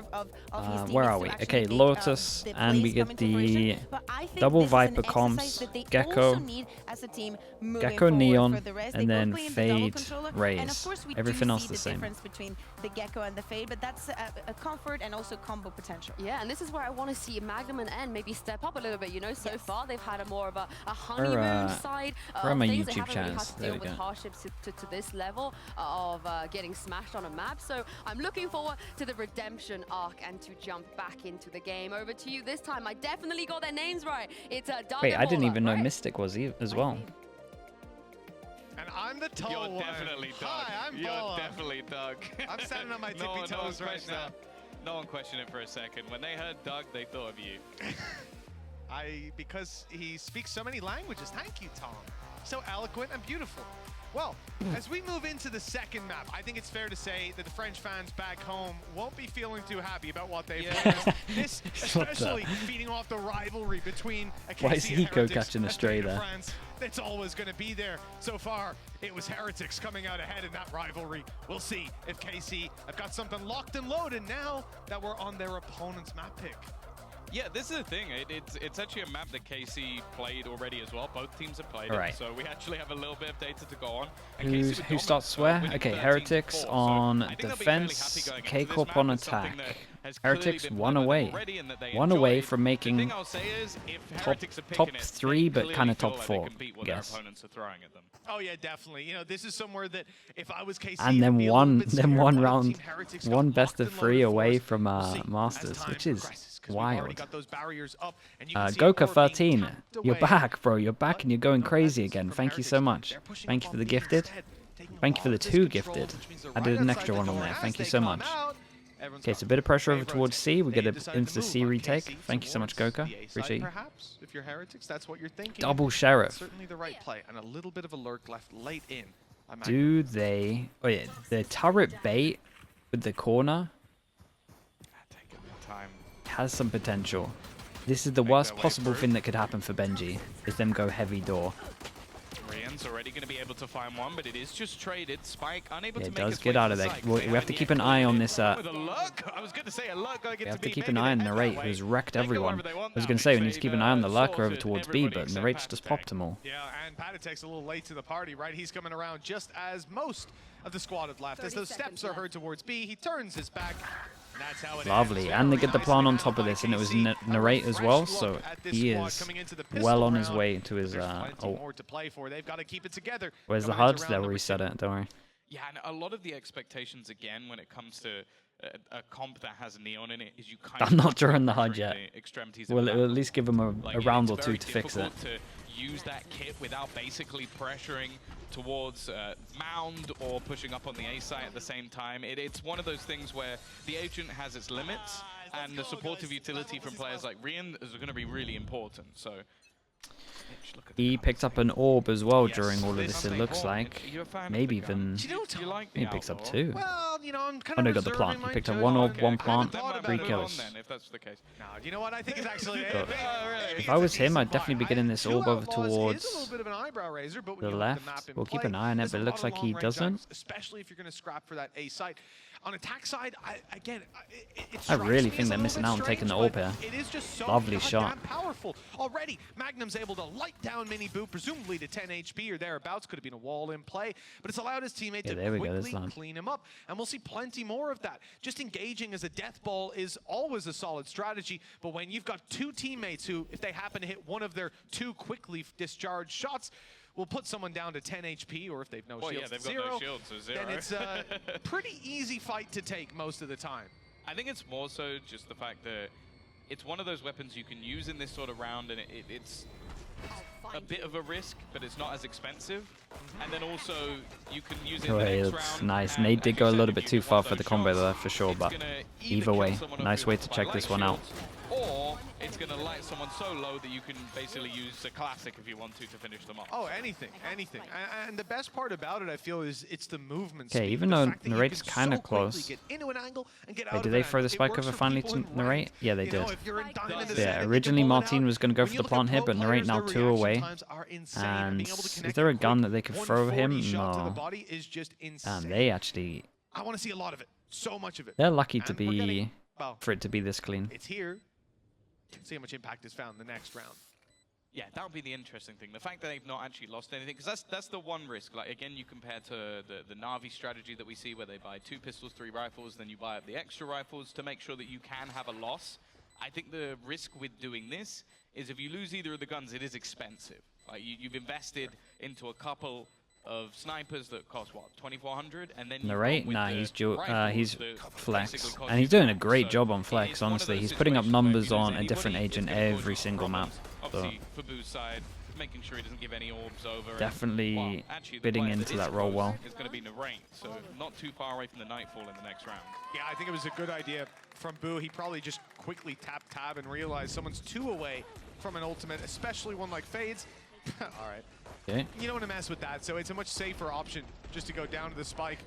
his team where is are to we? actually Okay, make, Lotus, the and we plays come get into the fruition. But I think double this is an Viper exercise comps, that they Gecko, also need as a team moving Gecko forward for Neon, the rest. They and will then play in the double Fade controller, and of Raze. course we Everything do else see the the same. difference between the Gecko and the Fade, but that's a comfort and also combo potential. Yeah, and this is where I want to see Magnum and N maybe step up a little bit. You know, so far they've had a more of a honeymoon side where are my things. They YouTube haven't really had channels? to There deal we with go. hardships to this level of getting smashed on a map. So I'm looking forward to the redemption arc and to jump back into the game. Over to you this time. I definitely got their names right. It's Doug Wait, and I didn't Mola, even know right? Mystic was as well. And I'm the tall one. You're definitely Doug. Hi, I'm You're Bola. definitely Doug. I'm standing on my tippy toes right now. No one questioned it for a second. When they heard Doug, they thought of you. Because he speaks so many languages. Thank you, Tom. So eloquent and beautiful. Well, as we move into the second map, I think it's fair to say that the French fans back home won't be feeling too happy about what they've witnessed. This, especially feeding off the rivalry between Why is KC and Hiko Heretics, catching a stray there? France. That's always going to be there. So far, it was Heretics coming out ahead in that rivalry. We'll see if KC have got something locked and loaded now that we're on their opponent's map pick. Yeah, this is the thing. It's actually a map that KC played already as well. Both teams have played it, so we actually have a little bit of data to go on. And Who starts where? Okay, Heretics on defense, Kcorp on attack. Heretics one away. One away from making top 3, but kind of top 4, I guess. Oh yeah, definitely. You know, this is somewhere that if I was KC, And then one round, one best of 3 away from Masters, which is wild. Goka 13, you're back, bro. You're back and you're going crazy again. Thank you so much. Thank you for the gifted. Thank you for the 2 gifted. I did an extra one on there. Thank you so much. Okay, so a bit of pressure over towards C. We get into the C retake. Thank you so much, Goka. Appreciate you. If you're Heretics, that's what you're thinking. Double Sheriff. Certainly the right play, and a little bit of a lurk left late in. Do they? Oh yeah, the turret bait with the corner has some potential. This is the worst possible thing that could happen for Benji, is them go heavy door. Rian's already going to be able to find one, but it is just traded. Spike unable to It make does its get way out to of the there. site. We have to keep an eye on this. With a lurk? I was going to say a lurk going We into have to B. keep an Maybe eye on they head Narrate, that who's way. wrecked They go everyone. wherever they want I was now. going to say we need to Trade, keep an eye on the lurker sorted over towards B, everybody but except Narrate's just Patitech. popped them all. Yeah, and Patitech's a little late to the party, right? He's coming around just as most of the squad have left. As those steps are heard towards B, he turns his back. That's how it Lovely, and they get the plan on top of this, and it was Narrate as well, so he is well on his way to his ult. They've got to keep it together. Where's the HUD? There, where he said it, don't worry. Yeah, and a lot of the expectations, again, when it comes to a comp that has Neon in it, is you kind I'm of not during the HUD yet. We'll at least give him a round or 2 to fix it. To use that kit without basically pressuring towards Mound or pushing up on the A site at the same time. It's one of those things where the agent has its limits, and the supportive utility from players like Rian is going to be really important. So he picked up an orb as well during all of this, it looks like. Maybe even he picks up 2. Well, you know, I'm kind Oh of no, got the plant. He picked up 1 orb, 1 plant, 3 kills. If that's the case. No, you know what? I think it's actually. If I was him, I'd definitely be getting this orb over towards the left. We'll keep an eye on it, but it looks like he doesn't. Especially if you're going to scrap for that A site. On attack side, I really think they're missing out on taking the orb here. It is just so Lovely shot. Powerful. Already, Magnum's able to light down Mini Boo, presumably to 10 HP or thereabouts. Could have been a wall in play, but it's allowed his teammate to quickly clean him up. And we'll see plenty more of that. Just engaging as a death ball is always a solid strategy, but when you've got 2 teammates who, if they happen to hit one of their 2 quickly discharged shots, will put someone down to 10 HP, or if they've no shields, they've zero, got no shields, so 0. then it's a pretty easy fight to take most of the time. I think it's more so just the fact that it's one of those weapons you can use in this sort of round, and it's a bit of a risk, but it's not as expensive. And then also, you can use it in the next round. Nice. Nate did go a little bit too far for the combo there, for sure, but either way, nice way to check this one out. Or it's going to light someone so low that you can basically use a classic if you want to finish them off. Oh, anything. And the best part about it, I feel, is it's the movement Okay, speed. even though Narrate's kind of close. Wait, did they throw the spike over finally to Narrate? Yeah, they did. Yeah, originally Martin was going to go for the plant here, but Narrate now 2 away. And is there a gun that they could throw him? No. And they actually... I want to see a lot of it. So much of it. They're lucky to be for it to be this clean. It's here. See how much impact is found in the next round. Yeah, that would be the interesting thing. The fact that they've not actually lost anything, because that's the one risk. Like, again, you compare to the Na'Vi strategy that we see where they buy 2 pistols, 3 rifles, then you buy up the extra rifles to make sure that you can have a loss. I think the risk with doing this is if you lose either of the guns, it is expensive. Like, you've invested into a couple of snipers that cost, what, 2,400? And then the rate? Nah, he's flex. And he's doing a great job on flex, honestly. He's putting up numbers on a different agent every single map. So for Boo's side, making sure he doesn't give any orbs over. Definitely bidding into that role well. It's going to be Narrate, so not too far away from the Nightfall in the next round. Yeah, I think it was a good idea from Boo. He probably just quickly tapped tab and realized someone's 2 away from an ultimate, especially one like Fades. All right. Okay. You don't want to mess with that, so it's a much safer option just to go down to the spike.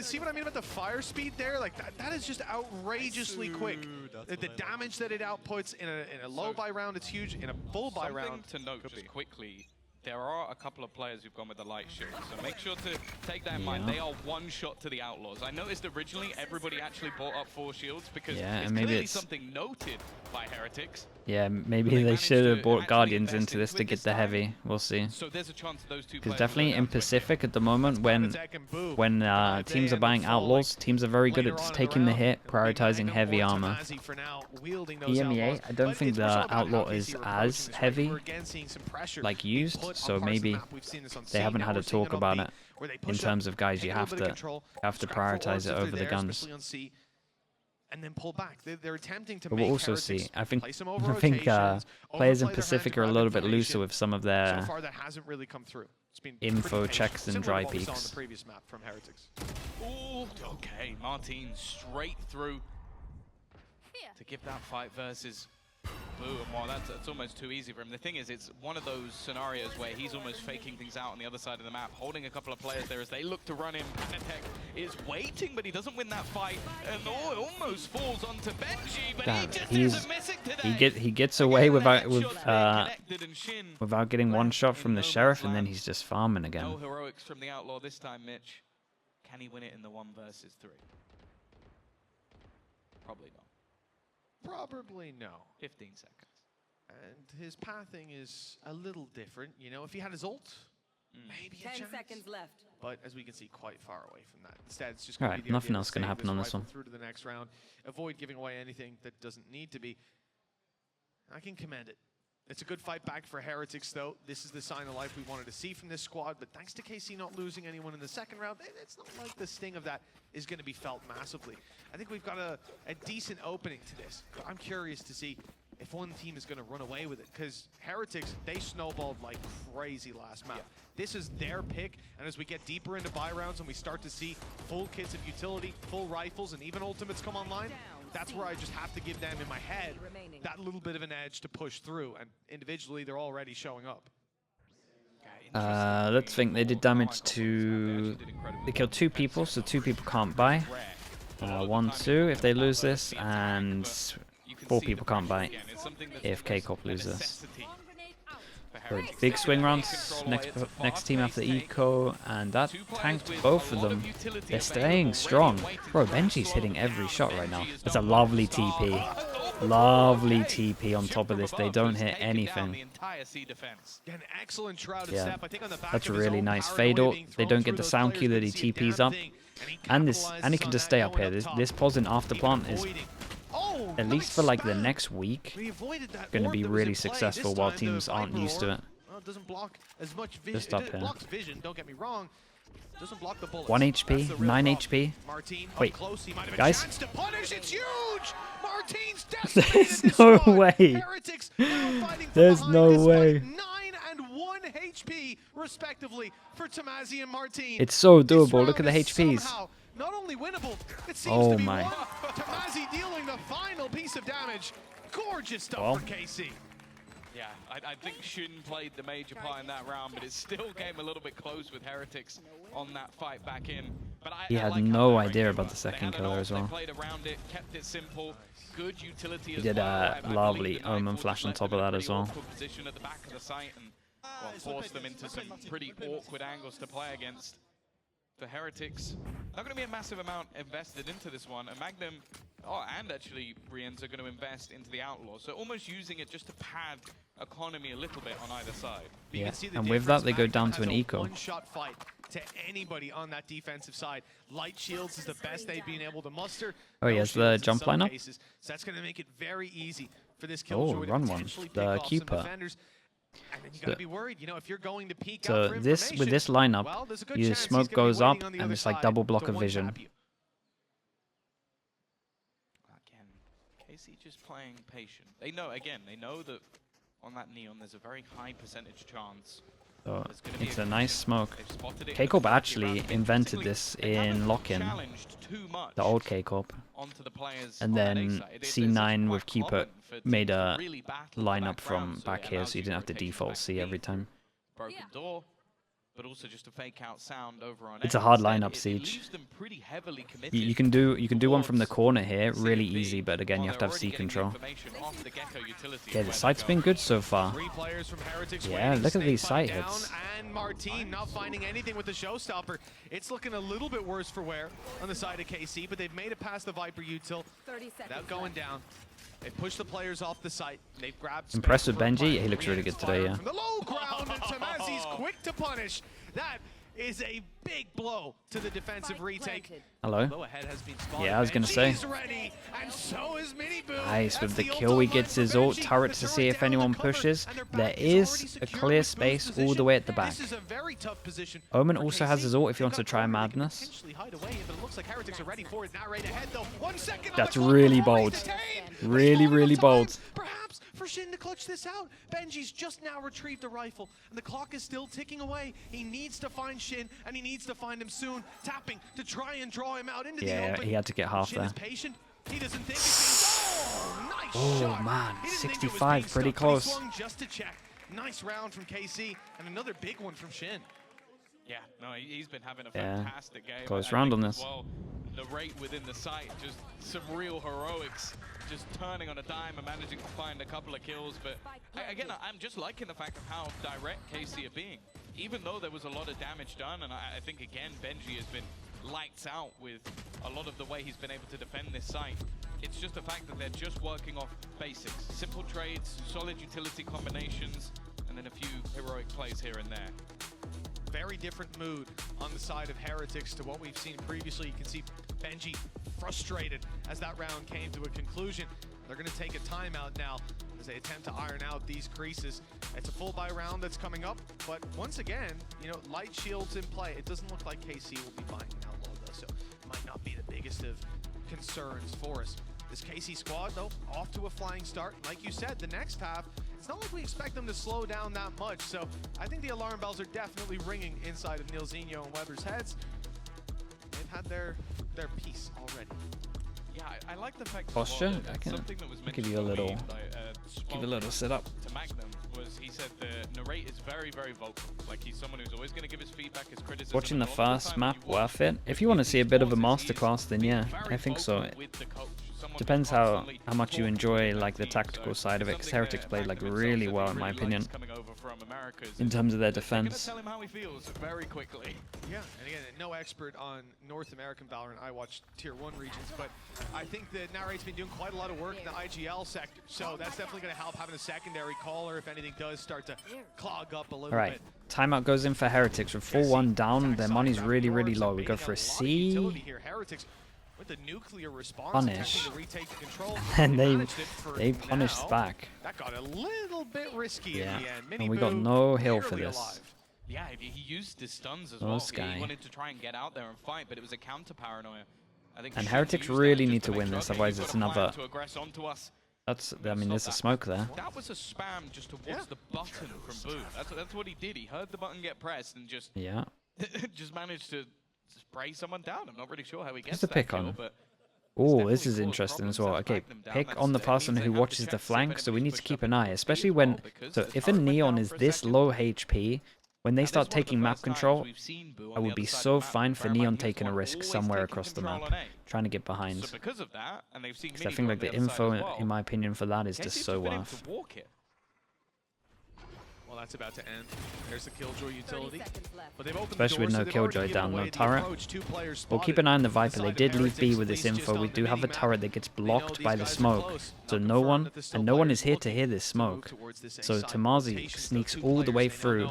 See what I mean about the fire speed there? Like, that is just outrageously quick. The damage that it outputs in a low buy round, it's huge. In a full buy round, to note just quickly, there are a couple of players who've gone with the light shield, so make sure to take that in mind. They are 1 shot to the Outlaws. I noticed originally everybody actually bought up 4 shields because it's clearly something noted by Heretics. Yeah, maybe they should have bought Guardians into this to get the heavy. We'll see. So there's a chance those 2 because definitely in Pacific at the moment, when teams are buying Outlaws, teams are very good at just taking the hit, prioritizing heavy armor. EMEA, I don't think the Outlaw is as heavy, like used, so maybe they haven't had a talk about it in terms of guys you have to prioritize it over the guns. And then pull back. They're attempting to but we'll also see. I think players in Pacific are a little bit looser with some of their so far that hasn't really come through. It's been info checks and dry peaks. On the previous map from Heretics. Ooh, okay, Martin straight through to give that fight versus Boo. And wow, that's almost too easy for him. The thing is, it's one of those scenarios where he's almost faking things out on the other side of the map, holding a couple of players there as they look to run him. Panatek is waiting, but he doesn't win that fight. And it almost falls onto Benji, but he just isn't missing today. He gets away without getting 1 shot from the Sheriff, and then he's just farming again. No heroics from the Outlaw this time, Mitch. Can he win it in the 1 versus 3? Probably not. Probably no. 15 seconds. And his pathing is a little different. You know, if he had his ult, maybe a 10 seconds left. But as we can see, quite far away from that. Instead, it's just right. Nothing else going to happen on this one. Through to the next round. Avoid giving away anything that doesn't need to be. I can commend it. It's a good fight back for Heretics, though. This is the sign of life we wanted to see from this squad. But thanks to KC not losing anyone in the second round, it's not like the sting of that is going to be felt massively. I think we've got a decent opening to this. But I'm curious to see if one team is going to run away with it. Because Heretics, they snowballed like crazy last map. This is their pick. And as we get deeper into buy rounds and we start to see full kits of utility, full rifles, and even ultimates come online, that's where I just have to give them in my head that little bit of an edge to push through. And individually, they're already showing up. Let's think. They did damage to... They killed 2 people, so 2 people can't buy. 1, 2 if they lose this, and 4 people can't buy if Kcorp loses this. So big swing rounds, next team after Eco, and that tanked both of them. They're staying strong. Bro, Benji's hitting every shot right now. It's a lovely TP. Lovely TP on top of this. They don't hit anything. Yeah, that's really nice. Fado, they don't get the sound cue that he TPs up. And he can just stay up here. This pause in after plant is, at least for like the next week, going to be really successful while teams aren't used to it. Doesn't block as much vision. Just up here. Blocks vision, don't get me wrong. Doesn't block the bullets. 1 HP, 9 HP. Wait, guys. It's huge. Martin's There's no way. There's no way. 9 and 1 HP respectively for Tamazi and Martin. It's so doable. Look at the HPs. Not only winnable, it seems to be my. won. Tamazi dealing the final piece of damage. Gorgeous stuff for KC. Yeah, I think Shin played the major part in that round, but it still came a little bit close with Heretics on that fight back in. But he had no idea about the second killer as well. They played around it, kept it simple, good utility. He did a lovely Omen flash on top of that as well. Position at the back of the site and forced them into some pretty awkward angles to play against. for Heretics. Not going to be a massive amount invested into this one. And Magnum, and actually Brienz are going to invest into the Outlaw. So almost using it just to pad economy a little bit on either side. Yeah, and with that they go down to an eco. One-shot fight to anybody on that defensive side. Light shields is the best they've been able to muster. Oh, he has the jump lineup. So that's going to make it very easy for this Killjoy to run one. potentially pick The off some keeper. defenders. And then you gotta be worried, you know, if you're going to peek So out for this with this lineup, your smoke goes up and it's like double block of vision. Again, KC just playing patient. They know that on that Neon there's a very high percentage chance. So it's a nice smoke. Kcorp actually invented this in lock-in, the old Kcorp. And then C9 with Keeper made a lineup from back here, so you didn't have to default C every time. Broken door, but also just a fake out sound over on It's a hard lineup, Siege. You can do one from the corner here, really easy, but again you have to have C control. Okay, the site's been good so far. Yeah, look at these site hits. And Martin not finding anything with the showstopper. It's looking a little bit worse for wear on the side of KC, but they've made it past the Viper util without going down. They've pushed the players off the site. They've grabbed. Impressed with Benji. He looks really good today, yeah. From the low ground, and Tamazi's quick to punish. That is a big blow to the defensive retake. Hello. Yeah, I was gonna say. Ready, and so is nice with the kill. He gets his ult turret to see if anyone pushes. There is a clear space all the way at the back. Omen also has his ult if he wants to try Madness. That's really bold. Really, really bold. Perhaps for Shin to clutch this out. Benji's just now retrieved the rifle, and the clock is still ticking away. He needs to find Shin, and he needs to find him soon. Tapping to try and draw him out into the open. Yeah, he had to get half Shin there. is patient. He doesn't think it's oh, shot. Man, He didn't think it was 65, being pretty stuck, but he close. swung just to check. Nice round from KC, and another big one from Shin. Yeah, no, he's been having a fantastic game. Close round on this. Well, the rate within the site, just some real heroics, just turning on a dime and managing to find a couple of kills. But again, I'm just liking the fact of how direct KC are being. Even though there was a lot of damage done, and I think, again, Benji has been lights out with a lot of the way he's been able to defend this site. It's just the fact that they're just working off basics. Simple trades, solid utility combinations, and then a few heroic plays here and there. Very different mood on the side of Heretics to what we've seen previously. You can see Benji frustrated as that round came to a conclusion. They're going to take a timeout now as they attempt to iron out these creases. It's a full buy round that's coming up, but once again, you know, light shields in play. It doesn't look like KC will be buying an outlaw though, so it might not be the biggest of concerns for us. This KC squad, though, off to a flying start. Like you said, the next half, it's not like we expect them to slow down that much. So I think the alarm bells are definitely ringing inside of Nilzinho and Weber's heads. They've had their piece already. Yeah, I like the fact posture. That I can something that was give you a little, give a little sit up. To Magnum was he said the narrate is very, very vocal. Like he's someone who's always going to give his feedback, his criticism. Watching the first map, worth it. If you want to see a bit of a masterclass, then yeah, I think so. Depends how much you enjoy like the tactical side of it, because Heretics played like really well in my opinion in terms of their defense. Tell him how he feels very quickly. Yeah, and again, no expert on North American Valorant. I watch Tier 1 regions, but I think that Narrate's been doing quite a lot of work in the IGL sector, so that's definitely going to help having a secondary caller if anything does start to clog up a little bit. Timeout goes in for Heretics with 4-1 down. Their money's really, really low. We go for a C. With the nuclear response, punish, to retake the control, and they punished back. That got a little bit risky in the end. And we got no heal for this. Alive. Yeah, he used his stuns as well. He wanted to try and get out there and fight, but it was a counter paranoia. I think and Heretics really need to win this, otherwise it's another. That's. I mean, there's a smoke there. That was a spam just towards the button from Boo. That's what he did. He heard the button get pressed and just just managed to spray someone down. I'm not really sure how he gets that pick kill, on. but Oh, this is interesting as well. Okay, pick on the person who watches the flank, so we need to keep an eye, especially when. So if a Neon is this low HP, when they start taking map control, I would be so fine for Neon taking a risk somewhere across the map, trying to get behind. Because of that, and they've seen I think like the info, in my opinion, for that is just so worth. Well, Well, that's about to end. There's the Killjoy utility. But they've opened Especially with no Killjoy down the turret. We'll keep an eye on the Viper. They did leave B with this info. We do have a turret that gets blocked by the smoke. So no one is here to hear this smoke. So Tamazi sneaks all the way through.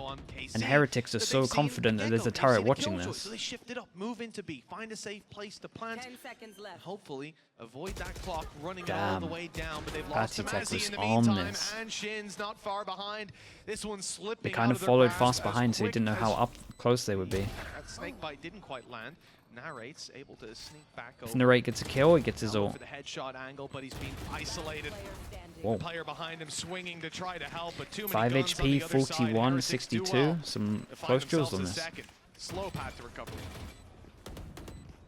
And Heretics are so confident that there's a turret watching this. So they shift it up, move into B, find a safe place to plant. 10 seconds left. Hopefully avoid that clock running all the way down, but they've lost Heretics Tamazi was in the on meantime, this. and Shin's not far behind. This one's slipping. They kind of followed fast behind, so you didn't know how up close they would be. That snake bite didn't quite land. Narrate's able to sneak back over. If Narrate gets a kill, he gets his ult. For the headshot angle, but he's being isolated. Whoa. Player behind him swinging to try to help, but too many 5 guns on the HP, other side. 41, Heretics do 62. well Some to find close kills themselves on a this. second. Slow path to recovery.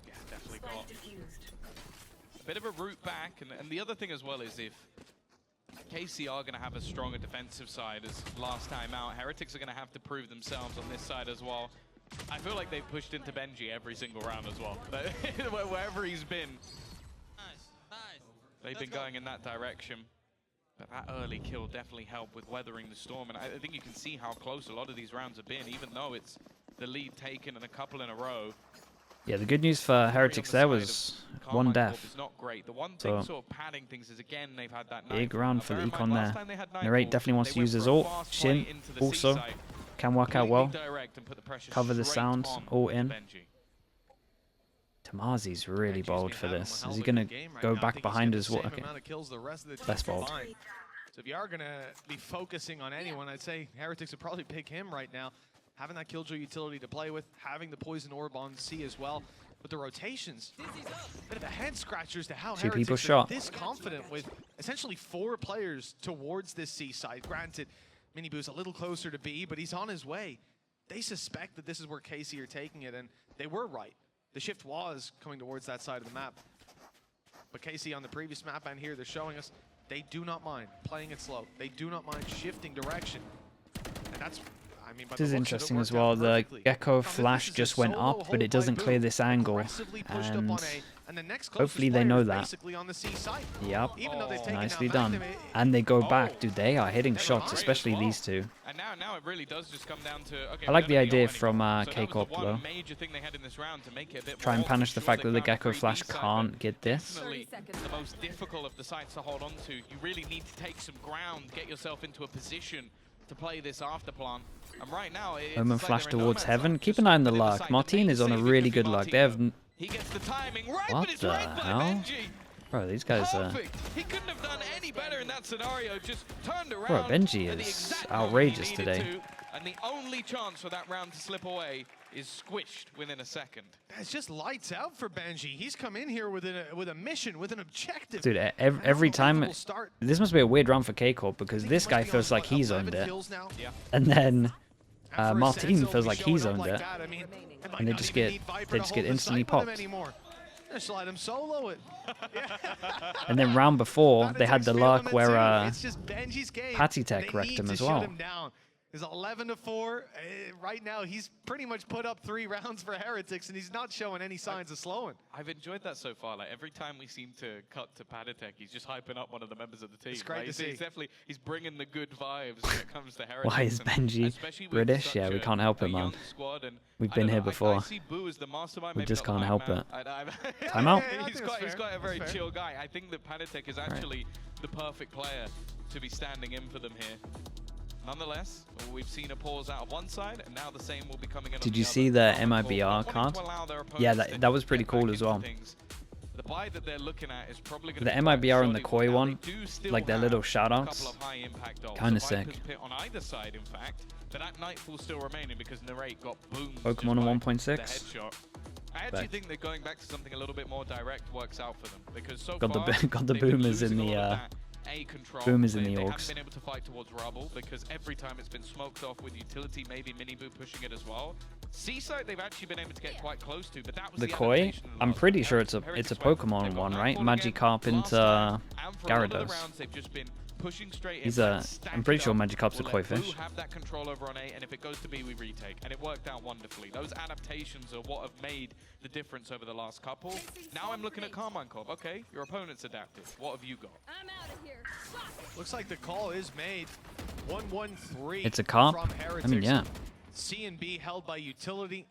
Yeah, definitely got a bit of a route back, and the other thing as well is if KC are going to have a stronger defensive side as last time out, Heretics are going to have to prove themselves on this side as well. I feel like they've pushed into Benji every single round as well. Wherever he's been, they've been going in that direction. But that early kill definitely helped with weathering the storm, and I think you can see how close a lot of these rounds have been, even though it's the lead taken and a couple in a row. Yeah, the good news for Heretics there was one death. Is not great. The one thing So, sort of padding things is again they've had that big Nightfall. round Now, for bear the in Econ mind, there. last time they had Narrate Nightfall, definitely wants they to went use his for a ult. fast Shin play into the also C side, can work out well. completely direct and put the pressure Cover the straight sound, on all in. Benji. Tamazi's really Benji's bold been for having this. one Is hell he of a going to game right go now. I back think he's behind got as the well? same Okay. amount of kills the rest of the team Less bold. combined. So if you are going to be focusing on anyone, I'd say Heretics would probably pick him right now. Having that Killjoy utility to play with, having the Poison Orb on C as well. But the rotations, bit of a head scratcher as to how Two Heretics people are shot. this confident with essentially 4 players towards this C side. Granted, Miniboo's a little closer to B, but he's on his way. They suspect that this is where KC are taking it, and they were right. The shift was coming towards that side of the map. But KC on the previous map and here, they're showing us they do not mind playing it slow. They do not mind shifting direction. And that's, I mean, by This is the looks of it, interesting as worked out well. The perfectly. Gecko This flash is a just went solo up, but it hold doesn't by clear Boom. this angle. Aggressively pushed up on A, and the next Hopefully closest they know player is that. basically on the C side. Yep, Even though they've taken nicely out done. Magnum, And they go back. Oh. Dude, they are hitting They're shots, behind especially as well. these two. And now it really does just come down to, okay, I like we're the gonna idea go from anymore. So that was Kcorp the though. one major thing they had in this round to make it a bit Try more and punish the sure fact they that the found a Gecko free flash B side, can't but get this. Definitely the most difficult of the sites to hold on to. You really need to take some ground, get yourself into a position to play this after plan. And right now, it's Omen like flash they're in no towards man's heaven. land. Keep Just an eye on the within luck. site. Martin main is on a saving really could be good luck. They have... He gets the timing right, What but it's the read by hell? Benji. Bro, these guys are... Perfect. He couldn't have done any better in that scenario. Just turned around. Bro, Benji at the is exact moment he outrageous needed today. to, and the only chance for that round to slip away is squished within a second. It's just lights out for Benji. He's come in here with a mission, with an objective. Dude, every time... This must be a weird round for Kcorp because this guy feels like he's owned it. Yeah. And then Martin feels like he's owned it. And they just get instantly popped. Just let him solo it. And then round before, they had the luck where it's just Benji's game. Patty Tech They wrecked need him to as shut well. him down. It's 11-4. Right now, he's pretty much put up 3 rounds for Heretics, and he's not showing any signs of slowing. I've enjoyed that so far. Like every time we seem to cut to Padatek, he's just hyping up one of the members of the team. It's great to see. He's definitely he's bringing the good vibes when it comes to Heretics. Why is Benji British? Yeah, we can't help it, man. We've been here before. I see Boo as the mastermind. We maybe just not the can't hype help man. Time out. Yeah, I think that's He's fair. quite a very That's fair. chill guy. I think that Padatek is actually the perfect player to be standing in for them here. Nonetheless, we've seen a pause out of one side, and now the same will be coming in. Did on you the see other. the MIBR card? Yeah, that was pretty cool as well. The buy that they're looking at is probably going The to be quite MIBR and the solid. Koi Now, one, they do still like their have little a shoutouts, couple of high impact ults. kinda The sick. Viper's pit on either side, in fact, but that Nightfall still remaining because Narrate got boomed. Pokemon on just by 1.6. the headshot. I actually Back. think that going back to something a little bit more direct works out for them because so Got the far got the they've been boomers in losing a the lot of that A control. boomers in the They orcs. haven't been able to fight towards rubble because every time it's been smoked off with utility, maybe Miniboo pushing it as well. Seaside they've actually been able to get quite close to, but that was The the Koi. adaptation I'm last pretty round. sure it's a Heretics went- Pokemon they've got one, right? Nightfall again Magikarp last into time, and for a lot of the Gyarados. rounds they've just been pushing straight in. He's I'm pretty sure Magikarp's a koi fish. Have that control over on A, and if it goes to B, we retake. And it worked out wonderfully. Those adaptations are what have made the difference over the last couple. Now I'm looking at Kcorp. Okay, your opponent's adapted. What have you got? I'm out of here. Looks like the call is made. 1-1-3. It's a Kcorp? From Heretics. I mean, yeah. C and B held by utility,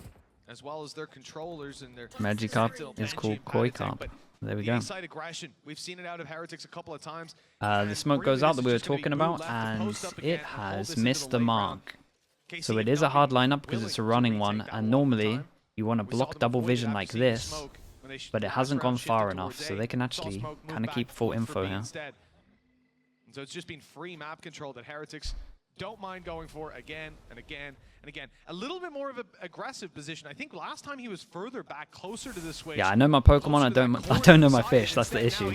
as well as their controllers and their Magikarp is called Kcorp. There we go. Inside aggression. We've seen it out of Heretics a couple of times. The smoke goes out that we were talking about, and it has missed the mark. So it is a hard lineup because it's a running one, and normally you want to block double vision like this, but it hasn't gone far enough, so they can actually kind of keep full info here. So it's just been free map control that Heretics don't mind going for again and again and again. A little bit more of an aggressive position. I think last time he was further back, closer to the switch. Yeah, I know my Pokemon. I don't know my fish. That's the issue.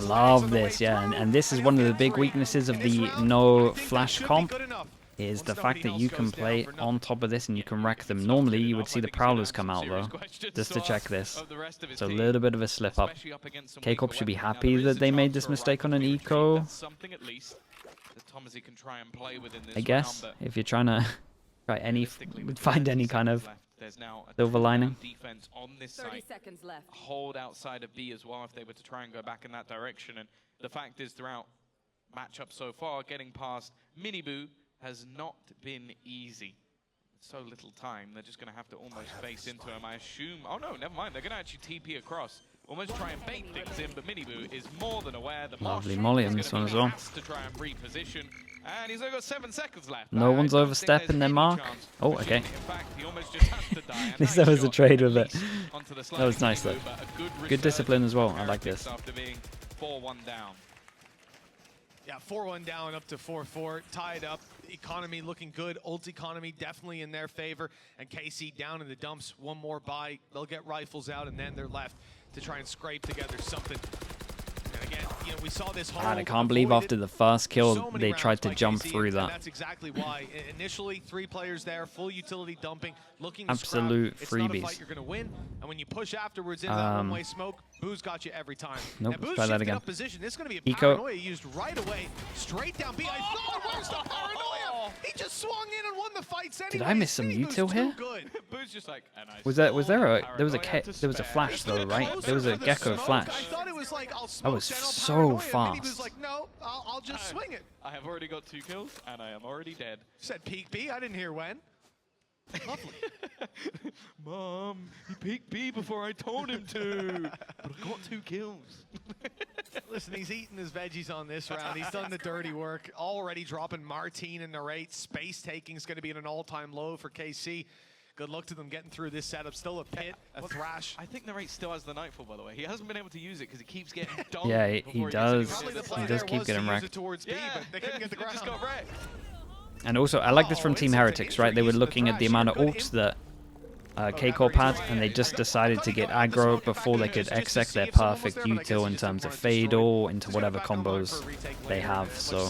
Love this, yeah. And this is one of the big weaknesses of the no flash comp, is the fact that you can play on top of this and you can wreck them. Normally, you would see the Prowlers come out, though, just to check this. It's a little bit of a slip-up. Kcorp should be happy that they made this mistake on an eco, I guess, if you're trying to find any kind of silver lining. 30 seconds left. Hold outside of B as well if they were to try and go back in that direction. And the fact is, throughout matchup so far, getting past Miniboo has not been easy. So little time, they're just going to have to almost face into him, I assume. Oh no, never mind, they're going to actually TP across. Almost try and bait things in, but Miniboo is more than aware. The Lovely molly on this one as well. To try and reposition, and he's only got 7 seconds left. No one's overstepping their mark. Oh, okay. In fact, he almost just has to die. At least there was a trade with it. That was nice though. Good discipline as well. I like this. After being 4-1 down. Yeah, 4-1 down, up to 4-4, tied up. Economy looking good. Ult economy definitely in their favor. And KC down in the dumps. One more buy. They'll get rifles out, and then they're left to try and scrape together something. And again, you know, we saw this hold. God, I can't believe after the first kill, they tried to jump through that. That's exactly why. Initially, 3 players there, full utility dumping, looking absolute to scrap. freebies. It's not a fight you're going to win. And when you push afterwards into that one-way smoke, Boo's got you every time. Nope, Boo's try that again. up position. This is going to be a paranoia used right away. Straight down B. I thought, where's the paranoia? He just swung in and won the fights anyway. Did I miss some util here? Boo's just like, was there a flash though, right? There was a Gecko flash. I thought it was like, I'll That was so fast. He was like, no, I'll just swing it. I have already got 2 kills, and I am already dead. Said peek B. I didn't hear when. Lovely. Mom, he peeked B before I told him to, but I got 2 kills. Listen, he's eating his veggies on this round. He's done the dirty work. Already dropping Martine in the rate. Space taking is going to be at an all-time low for KC. Good luck to them getting through this setup. Still a pit, a thrash. I think the rate still has the Nightfall, by the way. He hasn't been able to use it because he keeps getting dunked. Yeah, he does. He does keep getting wrecked. Towards B, but they couldn't get the ground. Just got wrecked. And also, I like this from Team Heretics, right? They were looking at the amount of ults that Kcorp had, and they just decided to get aggro before they could exec their perfect util in terms of fade or into whatever combos they have. So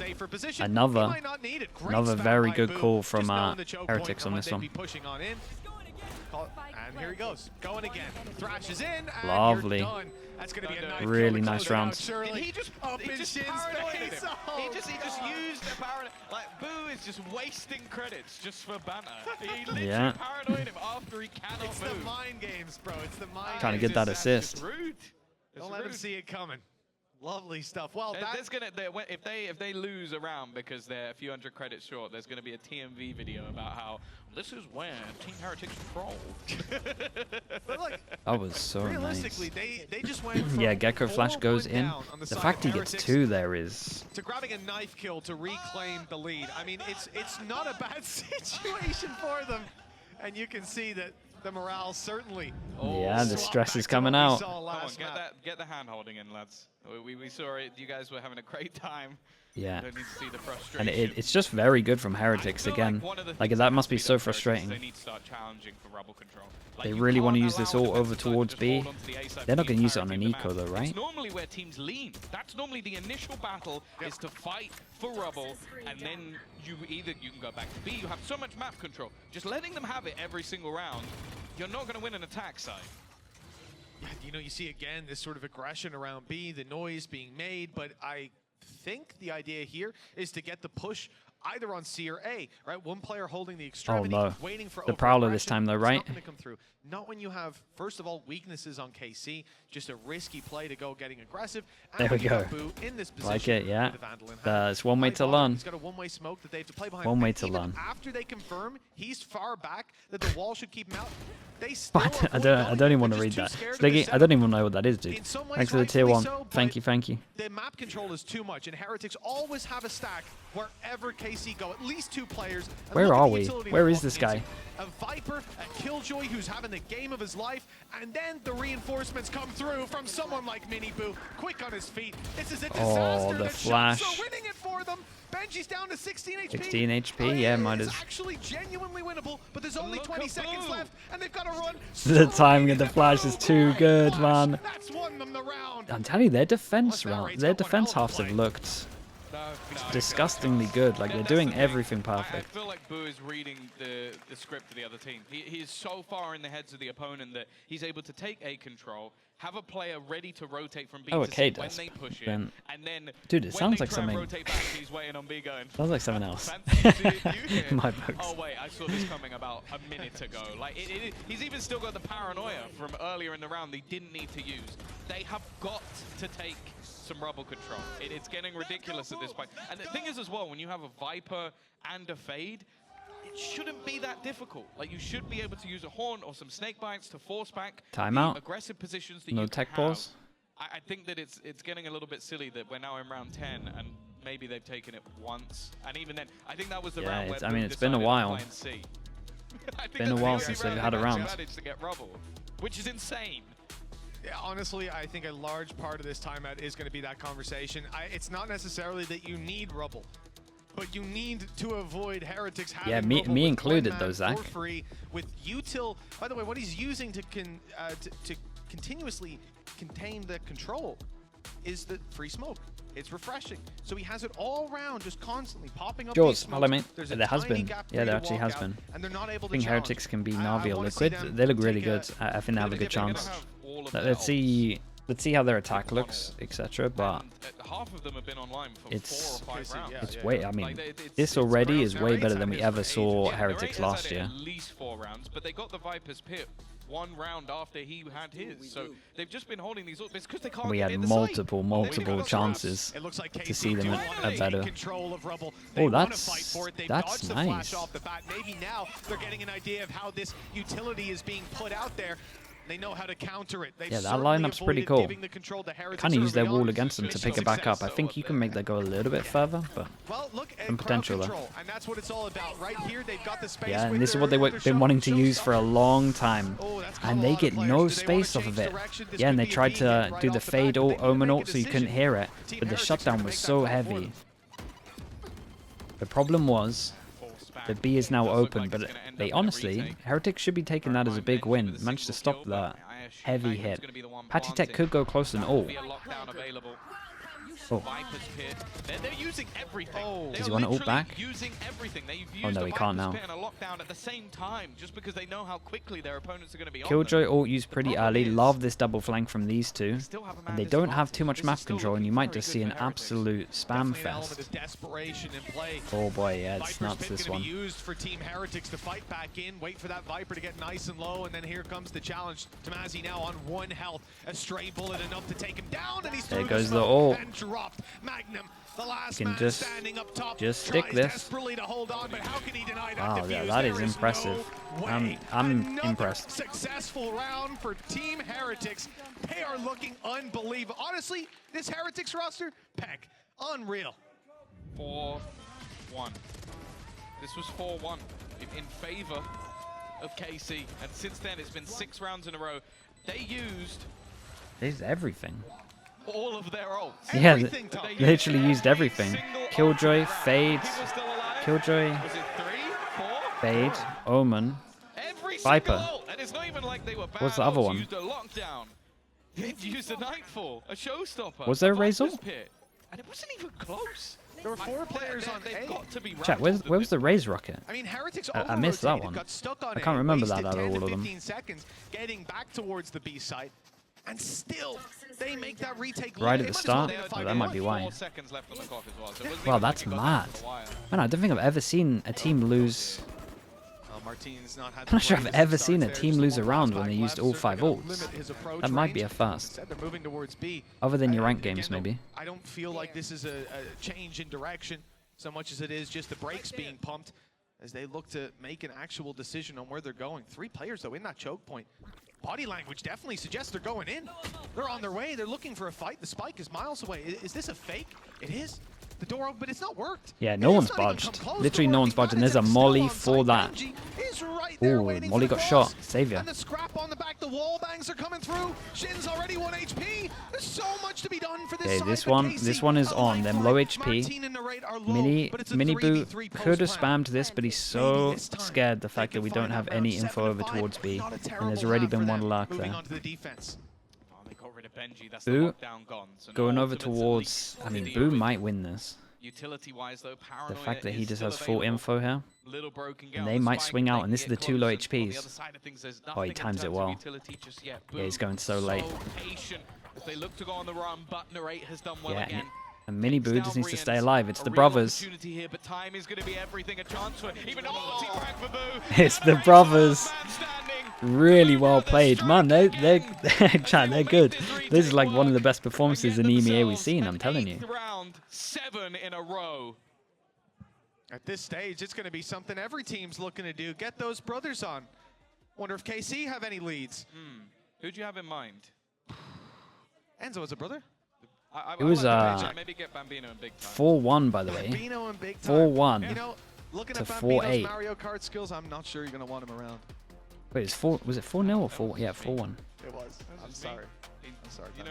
another very good call from Heretics on this one. And here he goes, going again. Thrashes in. Lovely. That's going to be a nice really nice round. He just used the paranoid. Like, Boo is just wasting credits just for banter. He literally paranoid him after he cannot move. It's the mind games, bro. It's the mind games. Trying to get that assist. It's rude. Don't let him see it coming. Lovely stuff. Well, if they lose a round because they're a few hundred credits short, there's going to be a TMV video about how this is when Team Heretics trolled. But look, that was so realistically, nice. they just went from yeah, Gecko Flash goes in. The fact he gets 2 there is to grabbing a knife kill to reclaim the lead. I mean, it's not a bad situation for them, and you can see that the morale certainly. Yeah, the stress is coming out. Come on, get the hand holding in, lads. We saw it. You guys were having a great time. Yeah, don't need to see the frustration. and it's just very good from Heretics again. Like that must be so frustrating. They need to start challenging for rubble control. They really want to use this all over towards B. They're not going to use it on an eco though, right? It's normally where teams lean. That's normally the initial battle is to fight for rubble, and then you can go back to B. You have so much map control. Just letting them have it every single round, you're not going to win an attack side. Yeah, you know, you see again this sort of aggression around B, the noise being made, but I think the idea here is to get the push either on C or A, right? One player holding the extremity, waiting for the Prowler this time though, right? Not going to come through. Not when you have, first of all, weaknesses on KC, just a risky play to go getting aggressive. There we go. In this position Like it, yeah. It's one way to learn. He's got a one-way smoke that they have to play behind. One way to learn. After they confirm he's far back, that the wall should keep him out. They still I don't even want to read that. I don't even know what that is, dude. Thanks for the tier 1. Thank you. The map control is too much, and Heretics always have a stack wherever KC go. At least 2 players. Where are we? Where is this guy? A Viper, a Killjoy who's having the game of his life, and then the reinforcements come through from someone like Miniboo, quick on his feet. This is a disaster. Oh, the flash. flash. Winning it for them. Benji's down to 16 HP. 16 HP, yeah, might as. It's actually genuinely winnable, but there's only 20 seconds left, and they've got to run. The timing of the flash is too good, man. That's won them the round. I'm telling you, their defense halves have looked disgustingly good. Like, they're doing everything perfect. I feel like Boo is reading the script of the other team. He is so far in the heads of the opponent that he's able to take A control, have a player ready to rotate from B to C when they push it, and then dude, it sounds like something. Rotate back, he's waiting on B going. Sounds like something else. My books. Oh wait, I saw this coming about a minute ago. Like he's even still got the paranoia from earlier in the round they didn't need to use. They have got to take some rubble control. It's getting ridiculous at this point. And the thing is as well, when you have a Viper and a Fade, it shouldn't be that difficult. Like, you should be able to use a Horn or some Snake Bites to force back timeout. Aggressive positions that no you tech have. pause. I think that it's getting a little bit silly that we're now in round 10 and maybe they've taken it once. And even then, I think that was the round where I mean, it's been a while. It's been a while since they've had a round. To get rubble, which is insane. Yeah, honestly, I think a large part of this timeout is going to be that conversation. It's not necessarily that you need rubble, but you need to avoid Heretics having me included though, Zach. For free with util. By the way, what he's using to continuously contain the control is the free smoke. It's refreshing. So he has it all around, just constantly popping up. Jaws, hello mate. There has been. Yeah, there actually has been. And they're not able I think Heretics can be Na'Vi or Liquid. They look really good. I think they have a good chance. Let's see how their attack looks, etc. But half of them have been online for 4 or 5 rounds. It's way. I mean, this already is way better than we ever saw Heretics last year. At least 4 rounds, but they got the Viper's pit 1 round after he had his. So they've just been holding these up. It's because they can't. We had multiple chances to see them at better. Oh, that's nice. Maybe now they're getting an idea of how this utility is being put out there. They know how to counter it. Yeah, that lineup's pretty cool. Kind of use their wall against them to pick it back up. I think you can make that go a little bit further, but some potential there. And that's what it's all about. Right here, they've got the space. Yeah, and this is what they've been wanting to use for a long time. And they get no space off of it. Yeah, and they tried to do the fade ult, omen ult, so you couldn't hear it. But the shutdown was so heavy. The problem was, the B is now open, but they honestly, Heretics should be taking that as a big win. Managed to stop that heavy hit. Patty Tech could go close and all. Oh. They're using everything. Does he want to ult back? Oh no, he can't now. At the same time, just because they know how quickly their opponents are going to be on Killjoy ult used pretty early. Love this double flank from these two. And they don't have too much map control, and you might just see an absolute spam fest. Oh boy, yeah, it's nuts this one. Used for Team Heretics to fight back in, wait for that Viper to get nice and low, and then here comes the challenge. Tamazi now on 1 health. A stray bullet enough to take him down, and he's there goes the ult. Magnum, the last you can man standing up top, just stick this. To hold on, but how can he deny that wow, yeah, that is impressive. I'm impressed. Successful round for Team Heretics. They are looking unbelievable. Honestly, this Heretics roster, Peck, unreal. 4-1. This was 4-1 in favor of KC, and since then it's been 6 rounds in a row. They used everything. All of their ults. Yeah, they literally used everything. Killjoy, Fade, Killjoy, Fade, Omen, Viper. And it's not even like they were bad. What's the other one? Used a lockdown. They used a Nightfall, a showstopper. Was there a Razor? And it wasn't even close. There were 4 players on A. Got to be Chat, where was the Raze Rocket? I mean, Heretics I missed that one. got stuck on I can't remember that out of all of them. 15 seconds getting back towards the B site. and still they make that retake. Right at the start? Oh, that might be why. 4 seconds left on the clock as well. So it wasn't Wow, even like that's it got mad. down for a while. Man, I don't think I've ever seen a team lose. Martin's not had I'm not sure I've the ever greatest seen a starts team there, lose just a the round one when they last used back all left, 5 certainly ults. gonna limit his approach That might be a range. first. Instead, they're moving towards B. Other than your And rank again, games, though, maybe. I don't feel like this is a change in direction so much as it is just the brakes being pumped as they look to make an actual decision on where they're going. 3 players, though, in that choke point. Body language definitely suggests they're going in. They're on their way. They're looking for a fight. The spike is miles away. Is this a fake? It is. The door open, but it's not worked. Yeah, no one's budged. Literally no one's budged, and there's a molly for that. Ooh, molly got shot. Savior. And the scrap on the back, the wall bangs are coming through. Shin's already 1 HP. There's so much to be done for this Okay, side, this but one KC is on. Them low HP. Mini Boo could have spammed this, but he's so scared the fact that we don't have any info over towards B, and there's already been one lurk there. Boo going over towards. I mean, Boo might win this. Utility-wise, though, The fact that he just has full info here, and they might swing out, and this is the 2 low HPs. Oh, he times it well. Yeah, he's going so late. They look to go on the run, but Narrate has done well Yeah, again. and Mini Boo just needs to stay alive. It's the brothers. Here, but time is going to be everything. A chance for even a multi-frag for Boo. It's the brothers. Really well played, man. They're good. This is like one of the best performances in EMEA we've seen. I'm telling you. Round 7 in a row. At this stage, it's going to be something every team's looking to do. Get those brothers on. Wonder if KC have any leads. Who do you have in mind? Enzo is a brother. It was maybe get Bambino in big time. 4-1 by the way. Bambino in big time. 4-1 You know, looking to at Bambino's 4-8. Mario Kart skills, I'm not sure you're going to want him around. Wait, it's 4. Was it 4-0 or 4? Yeah, 4-1. It was. I'm sorry. I'm sorry. You know,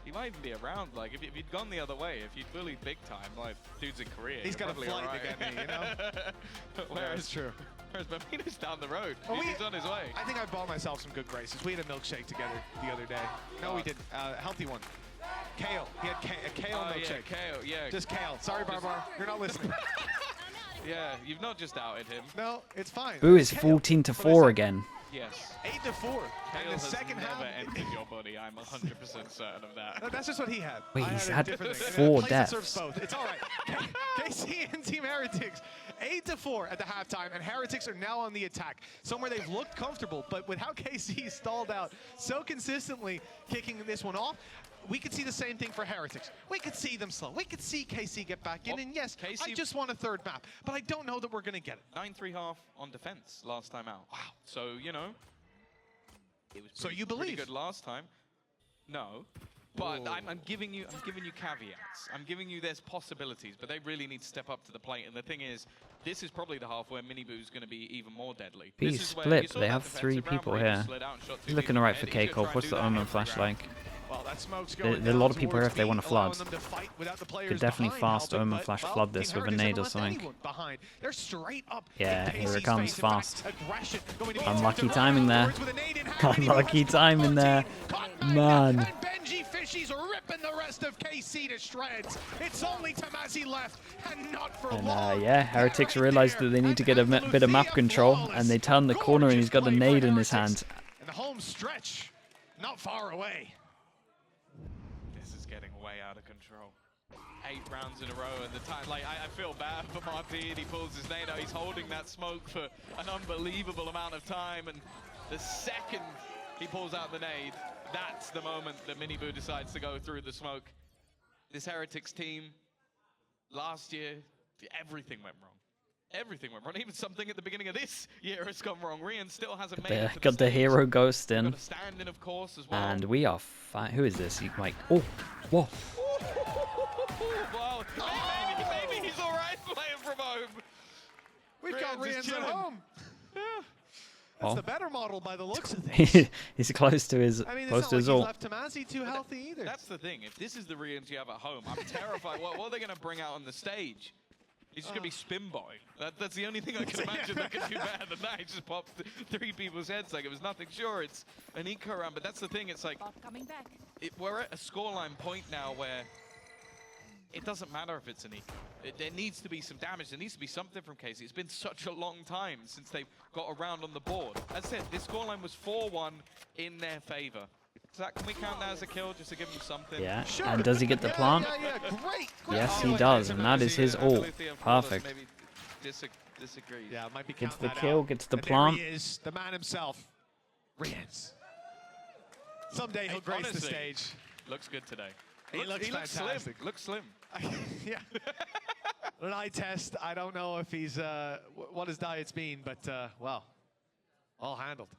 he might even be around. Like, if you'd gone the other way, if you'd bullied big time, like, dude's in Korea. He's got a probably flight alright. to get me, you know? That's true. Whereas Bambino's down the road. Oh, He's on his way. I think I bought myself some good graces. We had a milkshake together the other day. No, we didn't. Healthy one. Kale. He had a kale milkshake. Yeah, kale, yeah. Just kale. Sorry, Barbar. You're not listening. Yeah, you've not just outed him. No, it's fine. Boo is 14-4 again. Yes. 8-4. Kale And the has second never half. entered your body. I'm 100% certain of that. No, that's just what he had. Wait, I he's a had different thing. 4 A place that serves deaths. both. It's all right. KC and Team Heretics, 8-4 at the halftime, and Heretics are now on the attack. Somewhere they've looked comfortable, but with how KC stalled out so consistently, kicking this one off, we could see the same thing for Heretics. We could see them slow. We could see KC get back in, and yes, I just want a third map, but I don't know that we're going to get it. 9-3 half on defense last time out. Wow. So, you know, it was So you pretty believe? good last time. No. But I'm giving you caveats. I'm giving you there's possibilities, but they really need to step up to the plate. And the thing is, this is probably the half where Mini Boo's going to be even more deadly. B This is where split. you saw they that have defensive 3 round people where he here. slid out and shot 2 He's looking people alright in for the head. He's gonna Kcorp. try What's and the do that Omen every flash round. like? Well, that smoke's There going are a lot of down people here if they towards want to B, allowing flood. them to fight without the players Could definitely behind fast helping, Omen but, flash well, flood this Team with a Heretics nade or haven't left something. anyone behind. They're straight up. Yeah, in here it KC's comes face. In fact, fast. aggression going to be Unlucky attempted timing there. afterwards with a nade in hand. Unlucky timing there. Man. And Benji Fishy's ripping the rest of KC to shreds. It's only Tomasi left, and not for long. And yeah, Heretics realized that they need to get a bit of map control, and they turn the corner and he's got a nade in his hand. And the home stretch, not far away. This is getting way out of control. 8 rounds in a row, and the time, like, I feel bad for Martin. He pulls his nade out. He's holding that smoke for an unbelievable amount of time, and the second he pulls out the nade, that's the moment that Mini Boo decides to go through the smoke. This Heretics team, last year, everything went wrong. Everything went wrong. Even something at the beginning of this year has gone wrong. Rian still hasn't made it to Got the hero ghost in. Got a stand in, of course, as well. And we are fine. Who is this? He might. Oh, whoa. Well, maybe he's all right playing from home. We've got Rian's just Rian's at chilling. home. Yeah. That's Oh. the better model by the looks of things. He's close to his I mean, it's close not to like his he's ult. left Tomasi too healthy either. That's the thing. If this is the Rians you have at home, I'm terrified. What are they going to bring out on the stage? He's just going to be spin boy. That's the only thing I can imagine that could do better than that. He just popped 3 people's heads like it was nothing. Sure, it's an eco round, but that's the thing. It's like Coming back. we're at a scoreline point now where it doesn't matter if it's an eco. There needs to be some damage. There needs to be something from KC. It's been such a long time since they've got a round on the board. As I said, this scoreline was 4-1 in their favor. Zach, can we count that as a kill just to give him something? Yeah, Sure. and does he get the plant? Yeah. Great. Yes, he does, and that is his ult. Perfect. Maybe disagree. Yeah, it might be Gets counting the that kill, out. gets the And plant. There he is, the man himself, Riens. Someday he'll grace the Honestly, stage. Looks good today. He looks fantastic. Slim. Looks slim. Yeah. An eye test. I don't know if he's what his diet's been, but well, all handled.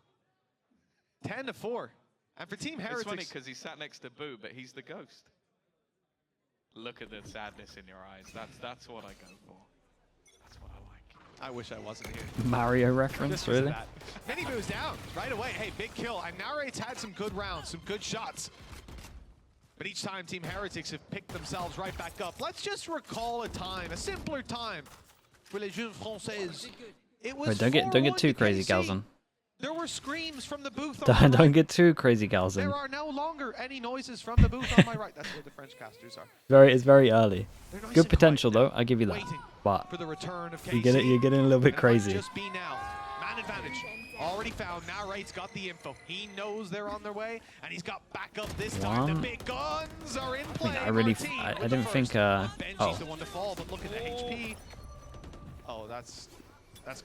10-4, and for Team Heretics. It's funny because he sat next to Boo, but he's the ghost. Look at the sadness in your eyes. That's what I go for. That's what I like. I wish I wasn't here. Mario reference, Just 'cause of really? that. Mini Boo's down right away. Hey, big kill. And Narrate's had some good rounds, some good shots. But each time Team Heretics have picked themselves right back up. Let's just recall a time, a simpler time for les jeunes françaises. It was Wait, don't get too crazy, KC. Galzon. There were screams from the booth on my Don't right. get too crazy, There Galzon. are no longer any noises from the booth on my right. That's where the French casters are. It's very early. They're nice Good and potential quiet though, I give you that. waiting But for the return of you're getting a little bit And it might crazy. just be now. Man advantage. Already found. Narrate's got the info. He knows they're on their way, and he's got backup this time. The One. big guns are in play. I really, Martin I with the didn't think. first. Benji's Oh, the one to fall, but look at the HP. Oh, that's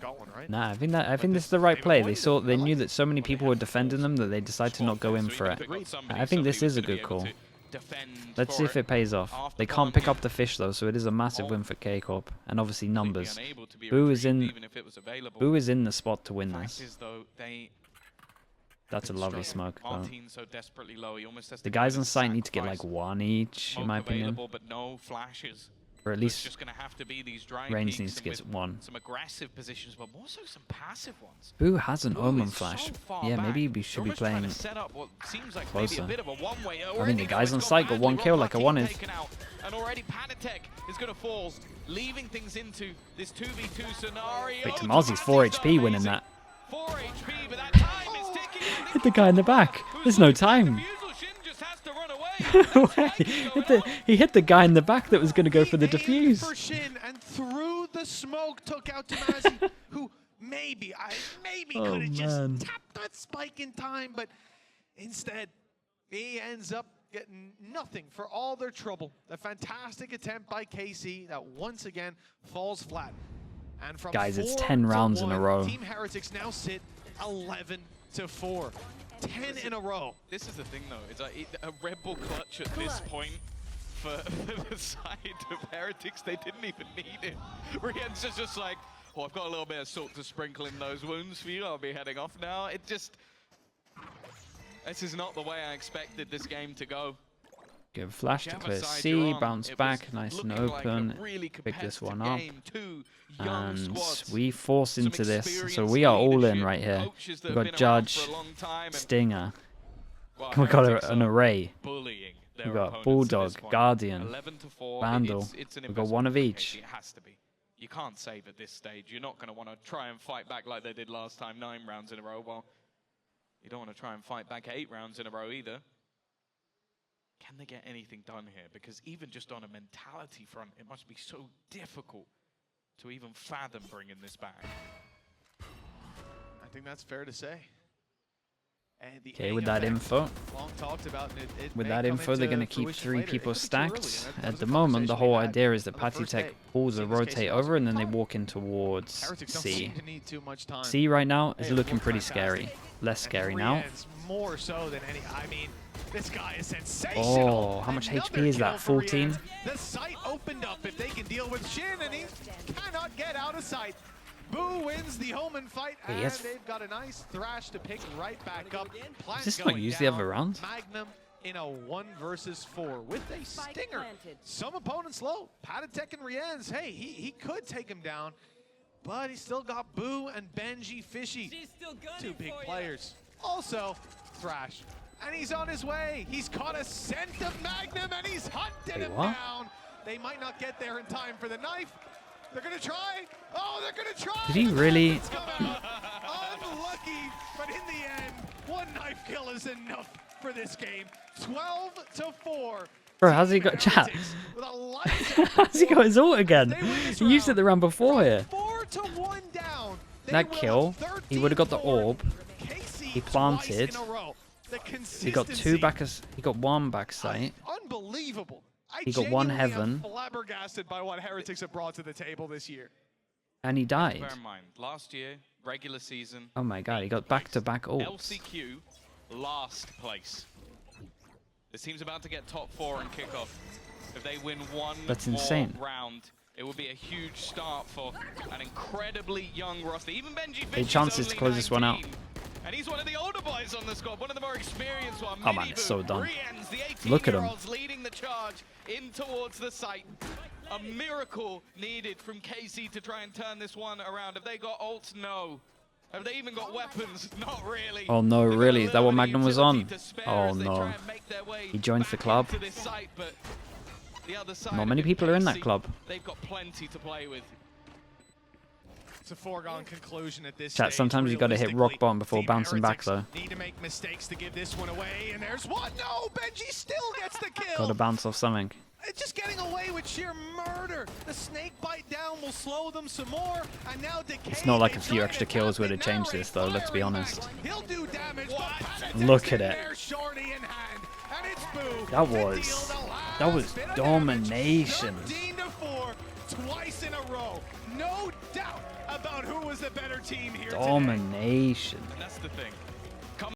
got one, right? nah. I think this is the right play. They knew that so many people were defending them that they decided to not go in for it. I think this is a good call. Let's see if it pays off. They can't pick up the fish though, so it is a massive win for Kcorp, and obviously numbers. Boo is in the spot to win this. That's a lovely smoke though. The guys on site need to get like one each, in my opinion, but no flashes. or at It's least just going to have to be these dry Reigns peaks needs to and get with one. some aggressive positions, but more so some passive ones. Boo has an Boo Omen is flash. so far Yeah, back. maybe we should be They're almost trying playing. to set up what seems like closer. maybe a bit of a one-way. I mean, the guys on site got one kill like I wanted. And already Panatek is going to fall, leaving things into this 2v2 scenario. Wait, Tamazi's 4 HP winning that. 4 HP, but that time is ticking. Hit the guy in the back. There's no time. Just has to run away. He hit the guy in the back that was going to go for the He aimed defuse. for Shin, and through the smoke took out Tamazi, who maybe Oh, could have just man. tapped that spike in time, but instead he ends up getting nothing for all their trouble. A fantastic attempt by KC that once again falls flat. And from Guys, it's 4 10 to rounds in a 1, row. Team Heretics now sit 11-4. 10 in a row. This is the thing, though. It's like a Red Bull clutch at this point for the side of Heretics. They didn't even need it. Rien's is just like, oh, I've got a little bit of salt to sprinkle in those wounds for you. I'll be heading off now. It just... This is not the way I expected this game to go. Good flash to Whichever clear side C, you're on, bounce it back, was nice and looking like a open. really Pick this competitive one up. game. Two young And squads. we force Some into this, so experienced we are all in leadership, right here. coaches that We've have got been around Judge, for a long time, and, Stinger, well, we got Heretics an are array. bullying their We've got opponents at Bulldog, this point. Guardian, 11-4, Vandal. it's an We've got investment one of for each. KC. It has to be. You can't save at this stage. You're not going to want to try and fight back like they did last time, 9 rounds in a row. Well, you don't want to try and fight back 8 rounds in a row either. Can they get anything done here? Because even just on a mentality front, it must be so difficult to even fathom bringing this back. I think that's fair to say. And the Okay, A with that effect, info, long talked about, and it with may that come info, they're into going to keep fruition 3 later. It people could be too early, stacked. and that At was the a moment, the conversation we whole had idea is that on the first Patitech day. pulls a In this case, rotate it was over and then they time. walk in towards Heretics don't C. seem to need too much time. C right now is Hey, it looking looked pretty fantastic. scary. Less And scary now. Rien's more so than any. I mean, this guy is sensational. Oh, how much Another HP is that? kill for 14? Rien's. The sight opened up if they can deal with Shin, and he cannot get out of sight. Boo wins the Omen fight, Wait, and yes. they've got a nice thrash to pick right back up. Plant Is this not going usually down. every round? Magnum in a 1 versus 4 with a stinger. Some opponents low. Patitech and Rien's, hey, he could take him down, but he's still got Boo and Benji Fishy. 2 big players. Also, Thrash. And he's on his way. He's caught a scent of Magnum, and he's hunted Wait, him what? down. They might not get there in time for the knife. They're going to try. Oh, they're going to try. Did he The really- knife has come out. Unlucky, but in the end, 1 knife kill is enough for this game. 12-4. Bro, how's he got chat? Heretics with a light How's he got his ult again? They win this He used it round. the round before here. 4-1 down. They That will kill, have he would have got the 13-4. orb. KC He twice planted. in a row. He got two back. He got one back sight. Unbelievable. He got one heaven. Flabbergasted by what Heretics have brought to the table this year. And he died. Bear in mind, last year, regular season. Oh my god, he got back-to-back ults. LCQ, last place. This team's about to get top 4 in kickoff. If they win one That's more insane. round, it would be a huge start for an incredibly young roster. Even Benji Big chances to close this one out. And he's one of the older boys on the squad, one of the more experienced ones. Oh man, it's so done. The Look at him. leading the charge in towards the site. A miracle needed from KC to try and turn this one around. Have they got ults? No. Have they even got weapons? Not really. Oh no, really? Is that what Magnum was on? Oh as they no. try and make their way He joins the back club. into this site, but the other side Not of many it, people are in that KC, club. They've got plenty to play with. It's a foregone conclusion at this Chat, stage. sometimes you got to hit rock bottom before Team bouncing back Heretics though. Need to make mistakes to give this one away, and there's one. No, Benji still gets the kill. Got to bounce off something. It's just getting away with sheer murder. The snake bite down will slow them some more, and now Decay. It's not like a few extra kills would have changed this though, let's be honest. He'll do damage, Look at it. That was domination. 15-4, twice in a row. No doubt about who was the better team here today. Domination. And that's the thing.